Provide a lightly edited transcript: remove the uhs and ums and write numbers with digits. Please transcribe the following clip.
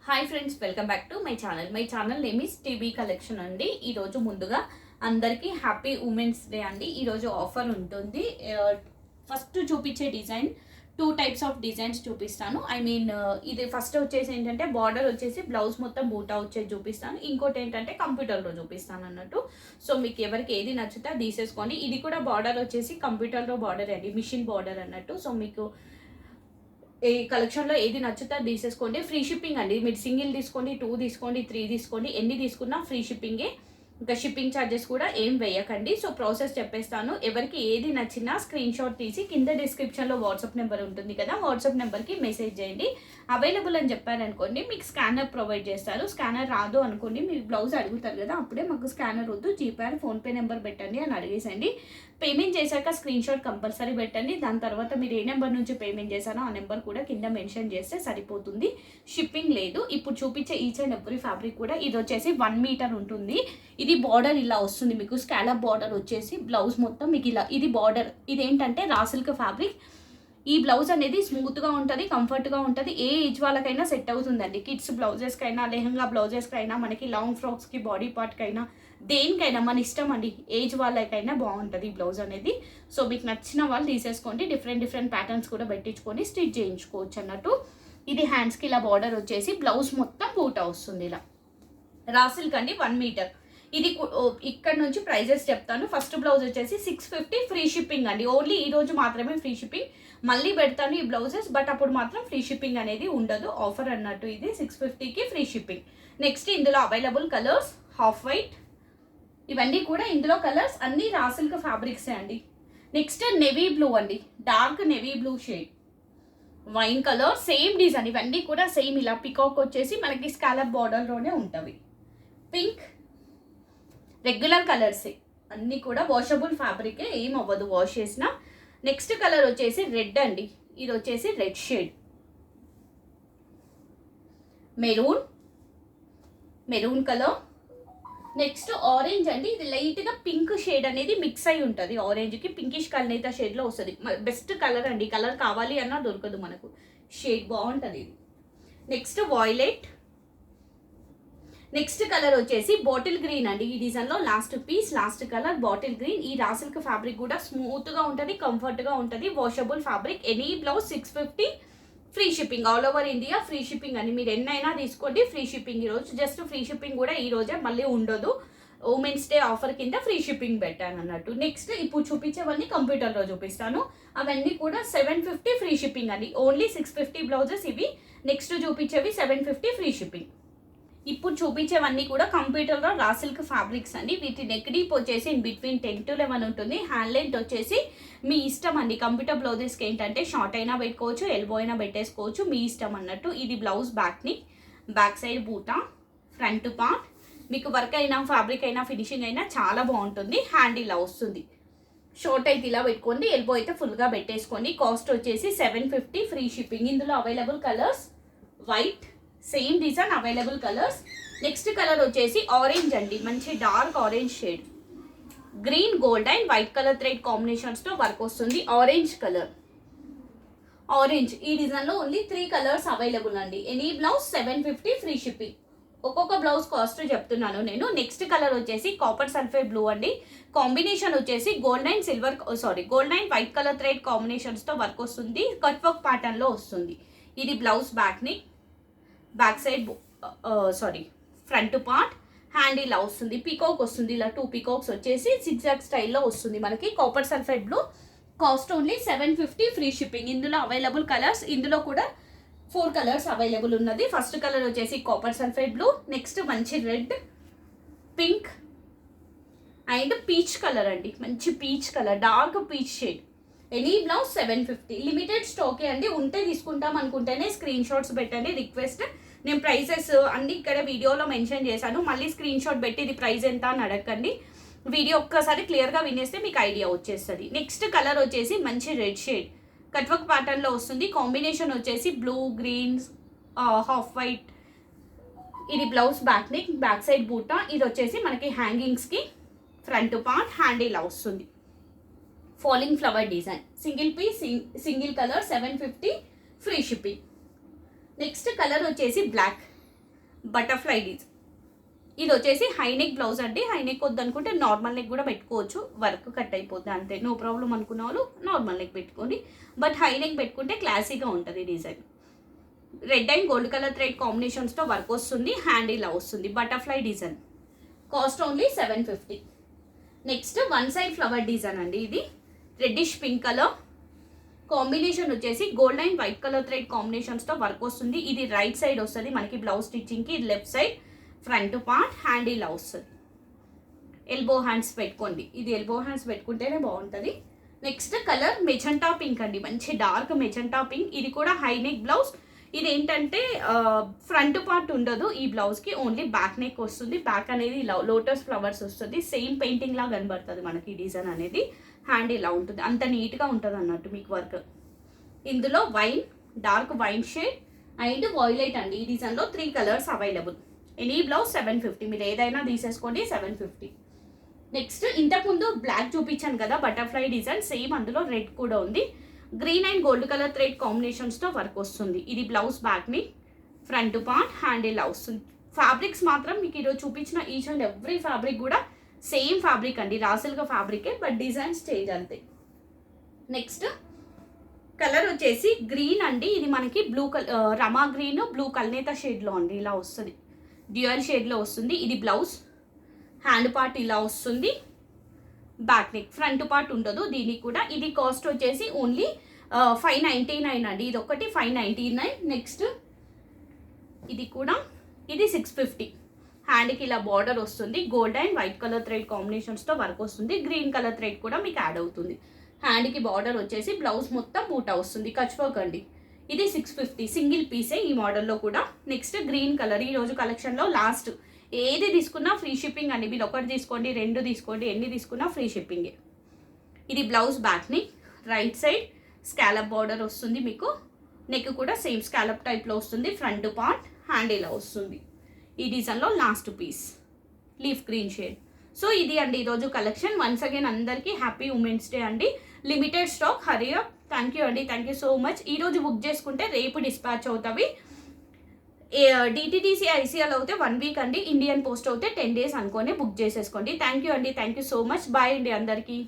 Hi friends, welcome back to my channel. My channel name is TB collection అండి. ఈరోజు ముందుగా అందరికీ happy women's day అండి. ఈరోజు ఆఫర్ ఉంటుంది. ఫస్ట్ చూపించే డిజైన్ 2 టైప్స్ ఆఫ్ డిజైన్స్ చూపిస్తాను. ఇది ఫస్ట్ వచ్చేసి ఏంటంటే బార్డర్ వచ్చేసి బ్లౌజ్ మొత్తం బూటా వచ్చేసి చూపిస్తాను. ఇంకోటి ఏంటంటే కంప్యూటర్లో చూపిస్తాను అన్నట్టు. సో మీకు ఎవరికి ఏది నచ్చితే తీసేసుకోండి. ఇది కూడా బార్డర్ వచ్చేసి కంప్యూటర్లో బార్డర్ అండి, మిషన్ బార్డర్ అన్నట్టు. సో మీకు ఈ కలెక్షన్లో ఏది నచ్చుతా తీసేసుకోండి. ఫ్రీ షిప్పింగ్ అండి. మీరు సింగిల్ తీసుకోండి, 2 తీసుకోండి, 3 తీసుకోండి, ఎన్ని తీసుకున్నా ఫ్రీ షిప్పింగే. ఇంకా షిప్పింగ్ ఛార్జెస్ కూడా ఏం వేయకండి. సో ప్రాసెస్ చెప్పేస్తాను. ఎవరికి ఏది నచ్చినా స్క్రీన్ షాట్ తీసి కింద డిస్క్రిప్షన్లో వాట్సాప్ నెంబర్ ఉంటుంది కదా, వాట్సాప్ నెంబర్కి మెసేజ్ చేయండి. అవైలబుల్ అని చెప్పారనుకోండి, మీకు స్కానర్ ప్రొవైడ్ చేస్తారు. స్కానర్ రాదు అనుకోండి, మీరు బ్లౌజ్ అడుగుతారు కదా, అప్పుడే మాకు స్కానర్ వద్దు, జీపే ఫోన్పే నెంబర్ పెట్టండి అని అడిగేసండి. పేమెంట్ చేశాక స్క్రీన్ షాట్ కంపల్సరీ పెట్టండి. దాని తర్వాత మీరు ఏ నెంబర్ నుంచి పేమెంట్ చేశారో ఆ నెంబర్ కూడా కింద మెన్షన్ చేస్తే సరిపోతుంది. షిప్పింగ్ లేదు. ఇప్పుడు చూపించే ఈచ్ అండ్ ఎవ్రీ ఫ్యాబ్రిక్ కూడా ఇది వచ్చేసి 1 మీటర్ ఉంటుంది. ఇది బార్డర్ ఇలా వస్తుంది మీకు, స్కాలప్ బార్డర్ వచ్చేసి బ్లౌజ్ మొత్తం మీకు ఇలా. ఇది బార్డర్, ఇదేంటంటే రా సిల్క్ ఫ్యాబ్రిక్. ఈ బ్లౌజ్ అనేది స్మూత్గా ఉంటుంది, కంఫర్ట్గా ఉంటుంది. ఏ ఏజ్ వాళ్ళకైనా సెట్ అవుతుందండి. కిడ్స్ బ్లౌజెస్కైనా, లెహంగా బ్లౌజెస్కైనా, మనకి లాంగ్ ఫ్రాక్స్కి, బాడీ పార్ట్కైనా, దేనికైనా మన ఇష్టం అండి. ఏజ్ వాళ్ళకైనా బాగుంటుంది ఈ బ్లౌజ్ అనేది. సో మీకు నచ్చిన వాళ్ళు తీసేసుకోండి. డిఫరెంట్ ప్యాటర్న్స్ కూడా పెట్టించుకొని స్టిచ్ చేయించుకోవచ్చు అన్నట్టు. ఇది హ్యాండ్స్కి ఇలా బార్డర్ వచ్చేసి బ్లౌజ్ మొత్తం బూటా వస్తుంది ఇలా. రా సిల్క్ అండి, 1 మీటర్. ఇది ఇక్కడ నుంచి ప్రైజెస్ చెప్తాను. ఫస్ట్ బ్లౌజ్ వచ్చేసి 650 ఫ్రీ షిప్పింగ్ అండి. ఓన్లీ ఈ రోజు మాత్రమే ఫ్రీ షిప్పింగ్. మళ్ళీ పెడతాను ఈ బ్లౌజెస్, బట్ అప్పుడు మాత్రం ఫ్రీ షిప్పింగ్ అనేది ఉండదు. ఆఫర్ అన్నట్టు. ఇది 650కి ఫ్రీ షిప్పింగ్. నెక్స్ట్ ఇందులో అవైలబుల్ కలర్స్ హాఫ్ వైట్, ఇవన్నీ కూడా ఇందులో కలర్స్ అన్నీ రా సిల్క్ ఫ్యాబ్రిక్సే అండి. నెక్స్ట్ నెవీ బ్లూ అండి, dark navy blue shade, wine colour, same design. ఇవన్నీ కూడా సేమ్ ఇలా పికాక్ వచ్చేసి మనకి స్కాలప్ బార్డర్లోనే ఉంటుంది. పింక్, రెగ్యులర్ కలర్సే అన్నీ కూడా, వాషబుల్ ఫ్యాబ్రికే, ఏం అవ్వదు వాష్ చేసినా. నెక్స్ట్ కలర్ వచ్చేసి రెడ్ అండి. ఇది వచ్చేసి red shade, maroon colour. Next orange అండి. ఇది లైట్గా పింక్ షేడ్ అనేది మిక్స్ అయి ఉంటుంది. ఆరెంజ్కి పింకిష్ కల్నేత షేడ్లో వస్తుంది. బెస్ట్ కలర్ అండి. కలర్ కావాలి అన్నా దొరకదు మనకు, షేడ్ బాగుంటుంది ఇది. Next violet. నెక్స్ట్ కలర్ వచ్చేసి బాటిల్ గ్రీన్ అండి. ఈ డిజైన్లో last piece, last colour bottle green. ఈ రా సిల్క్ ఫ్యాబ్రిక్ కూడా స్మూత్గా ఉంటుంది, కంఫర్ట్గా ఉంటుంది, washable fabric. Any blouse 650 free shipping. All over India free shipping అని. మీరు ఎన్నైనా తీసుకోండి, ఫ్రీ షిప్పింగ్. ఈరోజు జస్ట్ ఫ్రీ షిప్పింగ్ కూడా ఈ రోజే, మళ్ళీ ఉండదు. ఉమెన్స్ డే ఆఫర్ కింద ఫ్రీ షిప్పింగ్ పెట్టాను అన్నట్టు. నెక్స్ట్ ఇప్పుడు చూపించేవన్నీ కంప్యూటర్లో చూపిస్తాను. అవన్నీ కూడా 750 ఫ్రీ షిప్పింగ్ అండి. ఓన్లీ 650 బ్లౌజెస్ ఇవి. నెక్స్ట్ చూపించేవి 750 ఫ్రీ షిప్పింగ్. ఇప్పుడు చూపించేవన్నీ కూడా కంప్యూటర్లో రా సిల్క్ ఫ్యాబ్రిక్స్ అండి. వీటి నెక్ డీప్ వచ్చేసి ఇన్ బిట్వీన్ 10 to 11 ఉంటుంది. హ్యాండ్ లెంత్ వచ్చేసి మీ ఇష్టం అండి. కంప్యూటర్ బ్లౌజెస్కి ఏంటంటే షార్ట్ అయినా పెట్టుకోవచ్చు, ఎల్బో అయినా పెట్టేసుకోవచ్చు, మీ ఇష్టం అన్నట్టు. ఇది బ్లౌజ్ బ్యాక్ని, బ్యాక్ సైడ్ బూటా, ఫ్రంట్ పార్ట్. మీకు వర్క్ అయినా, ఫ్యాబ్రిక్ అయినా, ఫినిషింగ్ అయినా చాలా బాగుంటుంది. హ్యాండ్ ఇలా వస్తుంది. షార్ట్ అయితే ఇలా పెట్టుకోండి, ఎల్బో అయితే ఫుల్గా పెట్టేసుకోండి. కాస్ట్ వచ్చేసి 750 ఫ్రీ షిప్పింగ్. ఇందులో available colours white, same design, available colours. Next colour వచ్చేసి ఆరెంజ్ అండి, మంచి dark orange shade. Green, gold and white colour thread కాంబినేషన్స్తో వర్క్ వస్తుంది. Orange colour, orange. ఈ డిజైన్లో ఓన్లీ 3 కలర్స్ అవైలబుల్ అండి. Any blouse 750 free shipping. ఒక్కొక్క బ్లౌజ్ కాస్ట్ చెప్తున్నాను నేను. నెక్స్ట్ కలర్ వచ్చేసి కాపర్ సల్ఫేట్ బ్లూ అండి. కాంబినేషన్ వచ్చేసి gold and white colour thread కాంబినేషన్స్తో వర్క్ వస్తుంది. కట్ వర్క్ ప్యాటర్న్లో వస్తుంది. ఇది బ్లౌజ్ బ్యాక్ని, back side front part, hand ఇలా వస్తుంది. పీకాక్ వస్తుంది, ఇలా 2 పీకాక్స్ వచ్చేసి సిగ్జాగ్ స్టైల్లో వస్తుంది మనకి. Copper sulphate blue. Cost only 750 free shipping. ఇందులో అవైలబుల్ కలర్స్, ఇందులో కూడా 4 కలర్స్ అవైలబుల్ ఉన్నది. ఫస్ట్ కలర్ వచ్చేసి కాపర్ సల్ఫేట్ బ్లూ. నెక్స్ట్ మంచి red, pink and peach colour అండి. మంచి peach colour, dark peach shade. Any blouse 750. Limited స్టాకే అండి. ఉంటే తీసుకుంటాం అనుకుంటేనే స్క్రీన్ షాట్స్ పెట్టండి. రిక్వెస్ట్. నేను ప్రైసెస్ అన్ని ఇక్కడ వీడియోలో మెన్షన్ చేశాను. మళ్ళీ స్క్రీన్ షాట్ పెట్టి ఇది ప్రైస్ ఎంత అని అడగండి. వీడియో ఒక్కసారి క్లియర్గా వినేస్తే మీకు ఐడియా వచ్చేస్తుంది. నెక్స్ట్ కలర్ వచ్చేసి మంచి రెడ్ షేడ్, కట్ వర్క్ ప్యాటర్న్లో వస్తుంది. కాంబినేషన్ వచ్చేసి బ్లూ, గ్రీన్, హాఫ్ వైట్. ఇది blouse back neck, back side బూటా. ఇది వచ్చేసి మనకి హ్యాంగింగ్స్కి ఫ్రంట్ పార్ట్, హ్యాండ్ ఇలా వస్తుంది. Falling flower design, single piece, single colour, 750 free shipping. Next colour వచ్చేసి బ్లాక్. Butterfly design. ఇది వచ్చేసి హై నెక్ బ్లౌజ్ అండి. హై నెక్ వద్దనుకుంటే నార్మల్ నెక్ కూడా పెట్టుకోవచ్చు, వర్క్ కట్ అయిపోద్ది అంతే, నో ప్రాబ్లం అనుకున్న వాళ్ళు నార్మల్ నెక్ పెట్టుకోండి. బట్ హై నెక్ పెట్టుకుంటే క్లాసీగా ఉంటుంది design. Red and gold colour thread కాంబినేషన్స్తో వర్క్ వస్తుంది. హ్యాండ్ ఇలా వస్తుంది, butterfly design. Cost only 750. Next one side flower design అండి. ఇది రెడ్డిష్ పింక్ కలర్ కాంబినేషన్ వచ్చేసి gold and white colour thread కాంబినేషన్స్తో వర్క్ వస్తుంది. ఇది రైట్ సైడ్ వస్తుంది మనకి బ్లౌజ్ స్టిచ్చింగ్కి, ఇది left side front part. Hand ఇలా వస్తుంది. ఎల్బో హ్యాండ్స్ పెట్టుకోండి, ఇది ఎల్బో హ్యాండ్స్ పెట్టుకుంటేనే బాగుంటుంది. నెక్స్ట్ కలర్ మెజెంటా పింక్ అండి, మంచి డార్క్ మెజెంటా పింక్. ఇది కూడా హై నెక్ బ్లౌజ్. ఇది ఏంటంటే ఫ్రంట్ పార్ట్ ఉండదు ఈ బ్లౌజ్కి, ఓన్లీ బ్యాక్ నెక్ వస్తుంది. బ్యాక్ అనేది లోటస్ ఫ్లవర్స్ వస్తుంది, సేమ్ పెయింటింగ్ లాగా కనబడుతుంది మనకి డిజైన్ అనేది. హ్యాండ్ ఇలా ఉంటుంది, అంత నీట్గా ఉంటుంది అన్నట్టు మీకు వర్క్. ఇందులో wine, dark wine shade and violet అండి. ఈ డిజైన్లో 3 కలర్స్ అవైలబుల్. ఎనీ బ్లౌజ్ 750, మీరు ఏదైనా తీసేసుకోండి 750. నెక్స్ట్ ఇంతకుముందు బ్లాక్ చూపించాను కదా బటర్ఫ్లై డిజైన్, సేమ్ అందులో రెడ్ కూడా ఉంది. Green and gold colour thread కాంబినేషన్స్తో వర్క్ వస్తుంది. ఇది బ్లౌజ్ బ్యాక్ని, ఫ్రంట్ పార్ట్, హ్యాండ్ ఇలా వస్తుంది. ఫ్యాబ్రిక్స్ మాత్రం మీకు ఈరోజు చూపించిన ఈచ్ అండ్ ఎవ్రీ ఫ్యాబ్రిక్ కూడా సేమ్ ఫ్యాబ్రిక్ అండి, రాసిల్గా ఫ్యాబ్రికే, బట్ డిజైన్స్ చేంజ్ అంతే. నెక్స్ట్ కలర్ వచ్చేసి గ్రీన్ అండి. ఇది మనకి blue colour, Rama green blue కల్నేత షేడ్లో అండి, ఇలా వస్తుంది, డ్యూయల్ షేడ్లో వస్తుంది. ఇది బ్లౌజ్, హ్యాండ్ పార్ట్ ఇలా వస్తుంది, బ్యాక్ నెక్, ఫ్రంట్ పార్ట్ ఉండదు దీనికి కూడా. ఇది కాస్ట్ వచ్చేసి ఓన్లీ 599 అండి. ఇది ఒకటి 599. నెక్స్ట్ ఇది కూడా, ఇది 650. హ్యాండ్కి ఇలా బార్డర్ వస్తుంది, gold and white colour thread కాంబినేషన్స్తో వర్క్ వస్తుంది. గ్రీన్ కలర్ థ్రెడ్ కూడా మీకు యాడ్ అవుతుంది. హ్యాండ్కి బార్డర్ వచ్చేసి బ్లౌజ్ మొత్తం మూట వస్తుంది, కచ్ వర్క్ అండి. ఇది 650, సింగిల్ పీసే ఈ మోడల్లో కూడా. నెక్స్ట్ గ్రీన్ కలర్, ఈరోజు కలెక్షన్లో లాస్ట్. ఏది తీసుకున్నా ఫ్రీ షిప్పింగ్ అండి, మీరు ఒకటి తీసుకోండి, 2 తీసుకోండి, ఎన్ని తీసుకున్నా ఫ్రీ షిప్పింగే. ఇది బ్లౌజ్ బ్యాక్ని, రైట్ సైడ్ స్కాలప్ బార్డర్ వస్తుంది మీకు. నెక్ కూడా సేమ్ స్కాలప్ టైప్లో వస్తుంది, ఫ్రంట్ పార్ట్, హ్యాండ్ ఇలా వస్తుంది. ఈ డిజైన్లో last piece leaf green shade. So ఇది అండి ఈరోజు కలెక్షన్. వన్స్ అగైన్ అందరికీ హ్యాపీ ఉమెన్స్ డే అండి. Limited stock, hurry up. Thank you అండి, థ్యాంక్ యూ సో మచ్. ఈరోజు బుక్ చేసుకుంటే రేపు డిస్పాచ్ అవుతాయి. డిటీడీసీ ఐసీఎల్ అవుతే 1 వీక్ అండి, ఇండియన్ పోస్ట్ అవుతే 10 days అనుకొని బుక్ చేసేసుకోండి. థ్యాంక్ యూ అండి, thank you so much. Bye అండి అందరికీ.